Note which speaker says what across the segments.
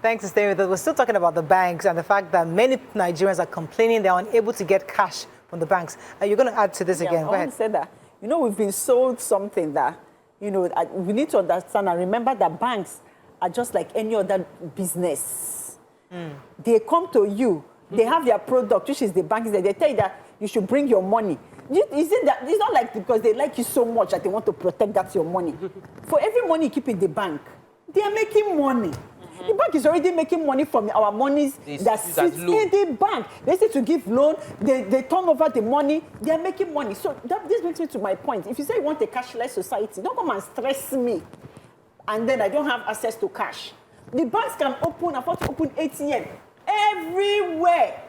Speaker 1: Thanks for staying with us. We're still talking about the banks and the fact that many Nigerians are complaining they're unable to get cash from the banks. Are you going to add to this again?
Speaker 2: Go ahead. I want to say that, we've been sold something that, we need to understand and remember that banks are just like any other business. They come to you, they have their product, which is the bank. They tell you that you should bring your money. It's not like because they like you so much that they want to protect that your money. For every money you keep in the bank, they are making money. The bank is already making money from our monies that sits in the bank. They say to give loan, they turn over the money, they are making money. So this brings me to my point. If you say you want a cashless society, don't come and stress me, and then I don't have access to cash. The banks can afford to open ATM everywhere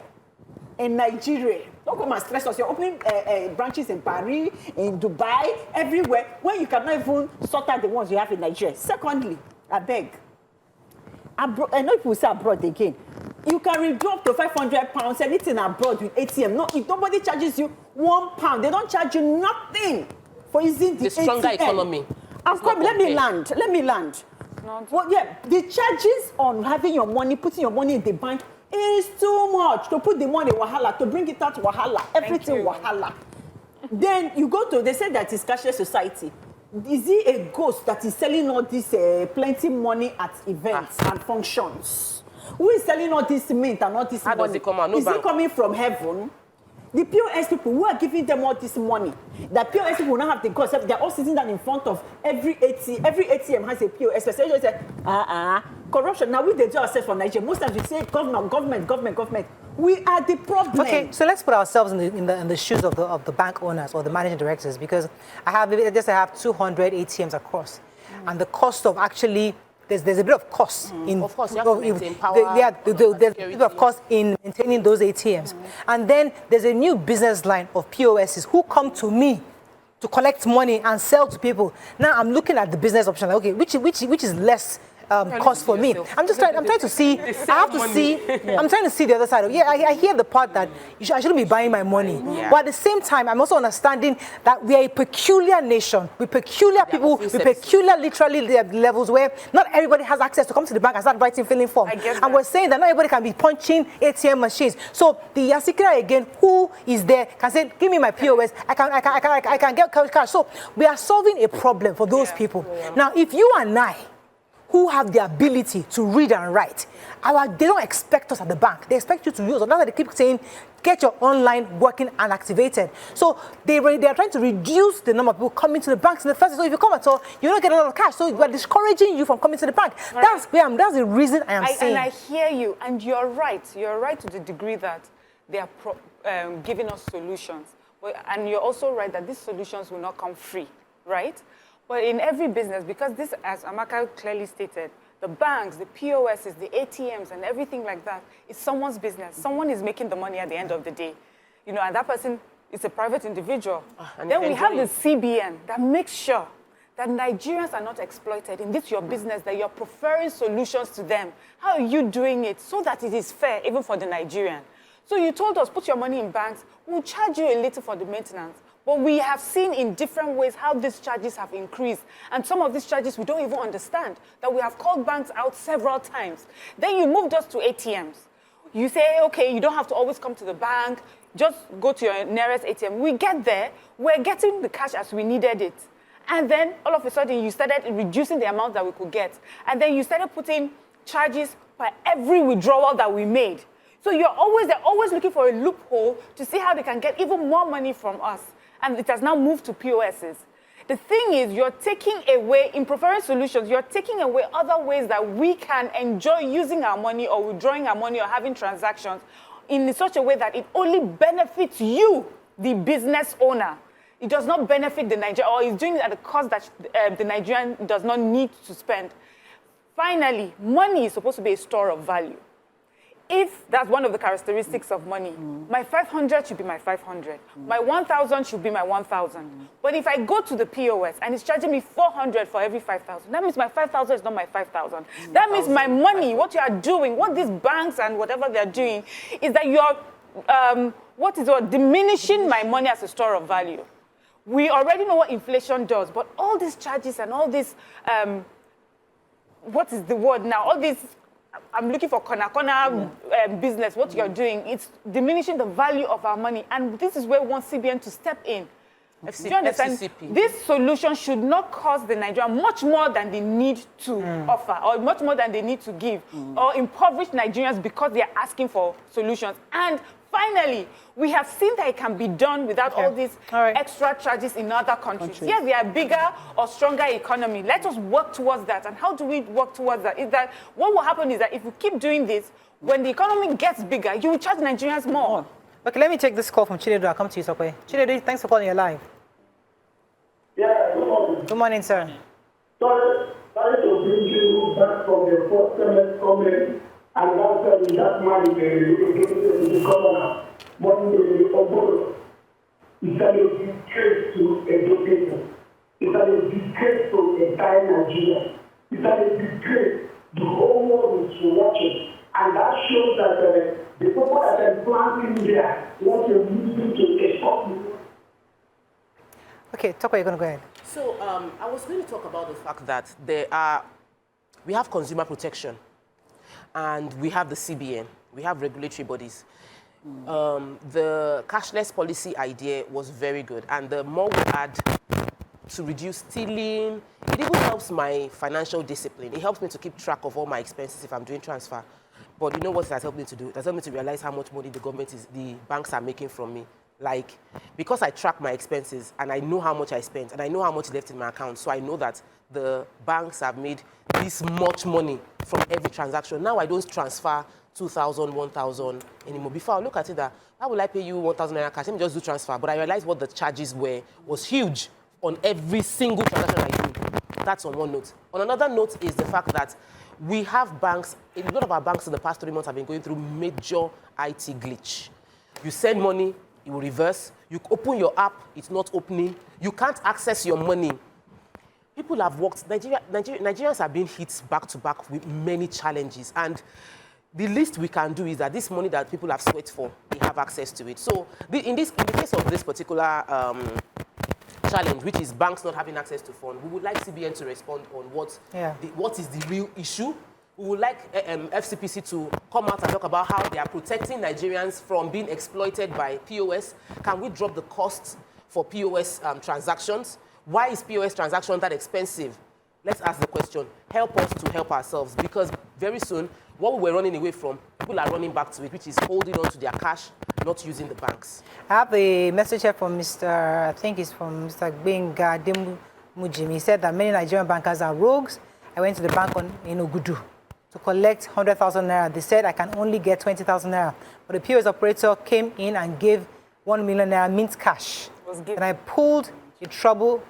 Speaker 2: in Nigeria. Don't come and stress us. You're opening branches in Paris, in Dubai, everywhere, when you cannot even sort out the ones you have in Nigeria. Secondly, I beg, I know people say abroad again. You can withdraw up to £500, anything abroad with ATM. No, if nobody charges you £1, they don't charge you nothing for using the
Speaker 3: stronger
Speaker 2: ATM.
Speaker 3: Economy.
Speaker 2: Let me land. Well, yeah, the charges on having your money, putting your money in the bank is too much. To put the money wahala, to bring it out wahala, everything wahala. Then you go to, they say that it's cashless society. Is he a ghost that is selling all this plenty money at events and functions? Who is selling all this mint and all this money?
Speaker 3: Does it come out?
Speaker 2: Is it coming from heaven? The POS people who are giving them all this money, the POS people will not have the cost. They're all sitting down in front of every ATM. Every ATM has a POS. So they say, corruption. Now we do ourselves for Nigeria. Most times we say government. We are the problem.
Speaker 1: Okay, so let's put ourselves in the shoes of the bank owners or the managing directors, because I have 200 ATMs across, and the cost of actually there's a bit of cost in
Speaker 3: of course you have to maintain power,
Speaker 1: there's a bit of cost in maintaining those ATMs, and then there's a new business line of POSs who come to me to collect money and sell to people. Now I'm looking at the business option. Like, okay, which is less cost for me. I'm trying to see. I have to see. I'm trying to see the other side of. Yeah, I hear the part that I shouldn't be buying my money, but at the same time, I'm also understanding that we are a peculiar nation with peculiar people, with peculiar literally levels where not everybody has access to come to the bank and start writing filling form. And we're saying that not everybody can be punching ATM machines. So the Yasikira again, who is there, can say, give me my POS. I can get cash. So we are solving a problem for those people. Now, if you and I, who have the ability to read and write, they don't expect us at the bank. They expect you to use. That's why they keep saying, get your online working and activated. So they are trying to reduce the number of people coming to the banks in the first place. So if you come at all, you don't get a lot of cash. So we're discouraging you from coming to the bank. That's the reason I am saying.
Speaker 4: And I hear you, and you're right. You're right to the degree that they are giving us solutions. And you're also right that these solutions will not come free, right? But in every business, because this, as Amaka clearly stated, the banks, the POSs, the ATMs, and everything like that, is someone's business. Someone is making the money at the end of the day. And that person is a private individual. And then we have the CBN that makes sure that Nigerians are not exploited in this your business, that you're preferring solutions to them. How are you doing it so that it is fair, even for the Nigerian? So you told us, put your money in banks, we'll charge you a little for the maintenance. But we have seen in different ways how these charges have increased. And some of these charges we don't even understand, that we have called banks out several times. Then you moved us to ATMs. You say, okay, you don't have to always come to the bank, just go to your nearest ATM. We get there, we're getting the cash as we needed it. And then all of a sudden you started reducing the amount that we could get. And then you started putting charges per every withdrawal that we made. So they're always looking for a loophole to see how they can get even more money from us. And it has now moved to POSs. The thing is, you're taking away, in preferring solutions, you're taking away other ways that we can enjoy using our money or withdrawing our money or having transactions in such a way that it only benefits you, the business owner. It does not benefit the Nigerian, or is doing it at a cost that the Nigerian does not need to spend. Finally, money is supposed to be a store of value. If that's one of the characteristics of money, my 500 should be my 500. My 1,000 should be my 1,000. But if I go to the POS and it's charging me 400 for every 5,000, that means my 5,000 is not my 5,000. That means my money, what you are doing, what these banks and whatever they're doing, is that you're diminishing my money as a store of value. We already know what inflation does, but all these charges and all this, what is the word now? All these I'm looking for corner business. What you're doing, it's diminishing the value of our money. And this is where we want CBN to step in. Do you understand?
Speaker 3: FCCP.
Speaker 4: This solution should not cost the Nigerian much more than they need to offer, or much more than they need to give, or impoverish Nigerians because they are asking for solutions. And finally, we have seen that it can be done without all these extra charges in other countries. Yes, they are bigger or stronger economy. Let us work towards that. And how do we work towards that? Is that what will happen is that if we keep doing this, when the economy gets bigger, you will charge Nigerians more.
Speaker 1: Okay, let me take this call from Chinedu. I'll come to you, Sokwe. Chinedu, thanks for calling. You're live.
Speaker 5: Yeah, good morning.
Speaker 1: Good morning, sir.
Speaker 5: Sorry to bring you back from the first comment, and that's that man the governor, Monday Oboro. It's a disgrace to education. It's a disgrace to entire Nigeria. It's a disgrace. The whole world is watching. And that shows that the people that are planting there want to use it to export.
Speaker 1: Okay, Toko, you're going to go ahead.
Speaker 3: So I was going to talk about the fact that we have consumer protection, and we have the CBN, we have regulatory bodies. The cashless policy idea was very good, and the more we add to reduce stealing, it even helps my financial discipline. It helps me to keep track of all my expenses if I'm doing transfer. But you know what it has helped me to do? It has helped me to realize how much money the banks are making from me. Like, because I track my expenses and I know how much I spent and I know how much left in my account, so I know that the banks have made this much money from every transaction. Now I don't transfer 2,000, 1,000 anymore. Before I look at it that, how will I pay you 1,000 naira cash? Let me just do transfer. But I realized what the charges was huge on every single transaction I do. That's on one note. On another note is the fact that we have banks, a lot of our banks in the past 3 months have been going through major IT glitch. You send money, it will reverse. You open your app, it's not opening. You can't access your money. People have worked, Nigerians have been hit back to back with many challenges. And the least we can do is that this money that people have sweat for, they have access to it. So in the case of this particular challenge, which is banks not having access to funds, we would like CBN to respond on what is the real issue. We would like FCPC to come out and talk about how they are protecting Nigerians from being exploited by POS. Can we drop the costs for POS transactions? Why is POS transaction that expensive? Let's ask the question. Help us to help ourselves, because very soon, what we were running away from, people are running back to it, which is holding on to their cash, not using the banks.
Speaker 1: I have a message here from I think it's from Mr. Benga Demujimi. He said that many Nigerian bankers are rogues. I went to the bank in Ogudu to collect 100,000 naira. They said I can only get 20,000 naira. But the POS operator came in and gave 1 million naira mint cash. And I pulled the trouble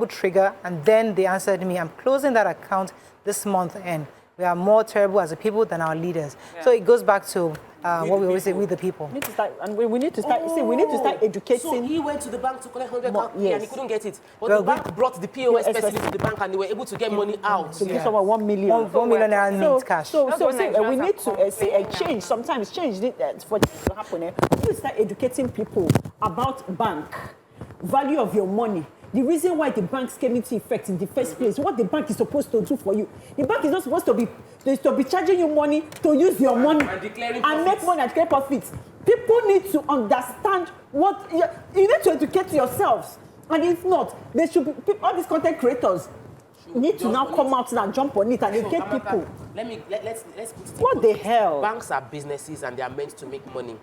Speaker 1: trigger, and then they answered me, I'm closing that account this month end. We are more terrible as a people than our leaders. Yeah. So it goes back to what we always say, with the people.
Speaker 2: We need to start, and we need to start. See, we need to start educating.
Speaker 3: So he went to the bank to collect 100,000 and he couldn't get it. But the bank brought the POS specialist to the bank, and they were able to get money out.
Speaker 2: To give someone 1 million.
Speaker 1: 1 million naira mint cash.
Speaker 2: So we need to say a change. Sometimes change for this to happen. We need to start educating people about bank, value of your money. The reason why the banks came into effect in the first place, what the bank is supposed to do for you. The bank is not supposed to be charging you money to use your money and make money and declare profits. People need to understand what you need to educate yourselves. And if not, there should be all these content creators need to now come out and jump on it and educate people.
Speaker 3: Let's put it.
Speaker 2: What the hell?
Speaker 3: Banks are businesses and they are meant to make money.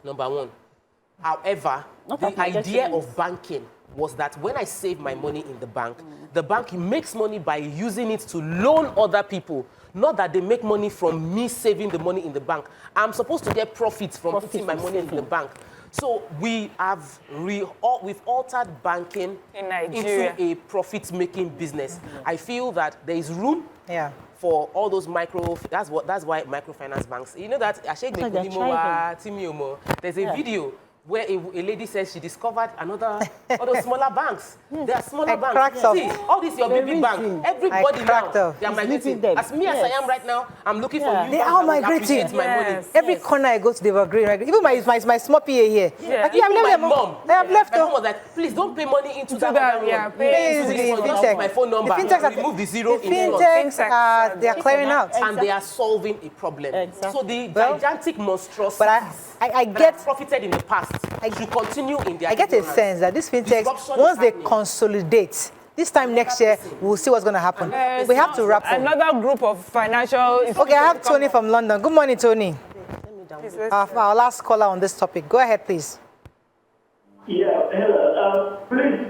Speaker 3: Number one. However, the idea of banking was that when I save my money in the bank makes money by using it to loan other people. Not that they make money from me saving the money in the bank. I'm supposed to get profits from putting my money in the bank. So we've altered banking into a profit-making business. I feel that there is room for all those that's why microfinance banks. You know that there's a video where a lady says she discovered other smaller banks. There are smaller
Speaker 1: I
Speaker 3: banks.
Speaker 1: cracked up.
Speaker 3: See, all this your big bank. Everybody
Speaker 1: I
Speaker 3: now,
Speaker 1: cracked up.
Speaker 3: they are migrating.
Speaker 2: them.
Speaker 3: As me as I am right now, I'm looking for
Speaker 2: Yeah.
Speaker 3: you.
Speaker 1: They
Speaker 3: banks
Speaker 1: are
Speaker 3: that will
Speaker 1: migrating.
Speaker 3: appreciate my money.
Speaker 4: Yes.
Speaker 1: Every corner I go to, they were agreeing. Right? Even my small PA here.
Speaker 4: Yeah.
Speaker 1: Like, yeah,
Speaker 3: Even my mom.
Speaker 1: I have left.
Speaker 3: My mom was like, please don't pay money into that.
Speaker 4: that, yeah, pay
Speaker 3: into
Speaker 1: Please,
Speaker 3: this one. Just
Speaker 1: fintech.
Speaker 3: put my phone number.
Speaker 1: The fintechs
Speaker 3: Remove the zero
Speaker 1: the
Speaker 3: in front.
Speaker 1: fintechs, they are clearing out.
Speaker 3: And they are solving a problem.
Speaker 2: Exactly.
Speaker 3: So the
Speaker 1: Well,
Speaker 3: gigantic monstrosities
Speaker 1: But I
Speaker 3: that
Speaker 1: get
Speaker 3: have profited in the past should continue in their
Speaker 1: I get a
Speaker 3: ignorance.
Speaker 1: sense that this fintechs,
Speaker 3: Disruption
Speaker 1: once
Speaker 3: is
Speaker 1: they
Speaker 3: happening.
Speaker 1: consolidate, this time next year, we'll see what's going to happen. We have to wrap up.
Speaker 4: Another group of financial...
Speaker 1: Okay, I have Tony from London. Good morning, Tony.
Speaker 4: Please, let's-
Speaker 1: Our last caller on this topic. Go ahead, please.
Speaker 5: Yeah, hello. Please,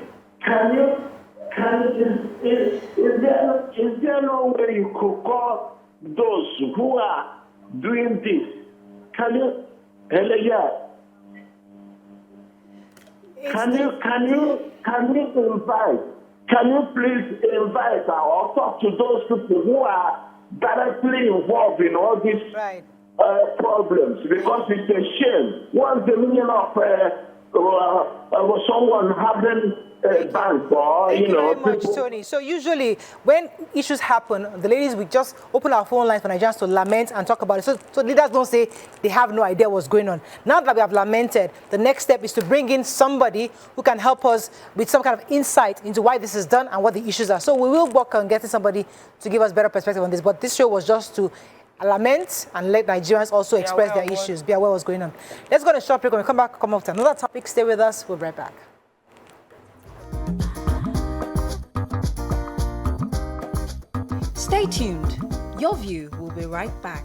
Speaker 5: is there no way you could call those who are doing this? Can you, hello, yeah. Can you please invite or talk to those people who are directly involved in all these
Speaker 1: Right.
Speaker 5: problems? Because it's a shame. What's the meaning of someone having a bank or,
Speaker 1: Thank you very much,
Speaker 5: people?
Speaker 1: Tony. So usually when issues happen, the ladies, we just open our phone lines for Nigerians to lament and talk about it. So leaders don't say they have no idea what's going on. Now that we have lamented, the next step is to bring in somebody who can help us with some kind of insight into why this is done and what the issues are. So we will work on getting somebody to give us better perspective on this. But this show was just to lament and let Nigerians also express
Speaker 4: aware
Speaker 1: their
Speaker 4: of what-
Speaker 1: issues, be aware of what's going on. Let's go on a short break. When we come back, come up to another topic. Stay with us. We'll be right back.
Speaker 6: Stay tuned. Your View will be right back.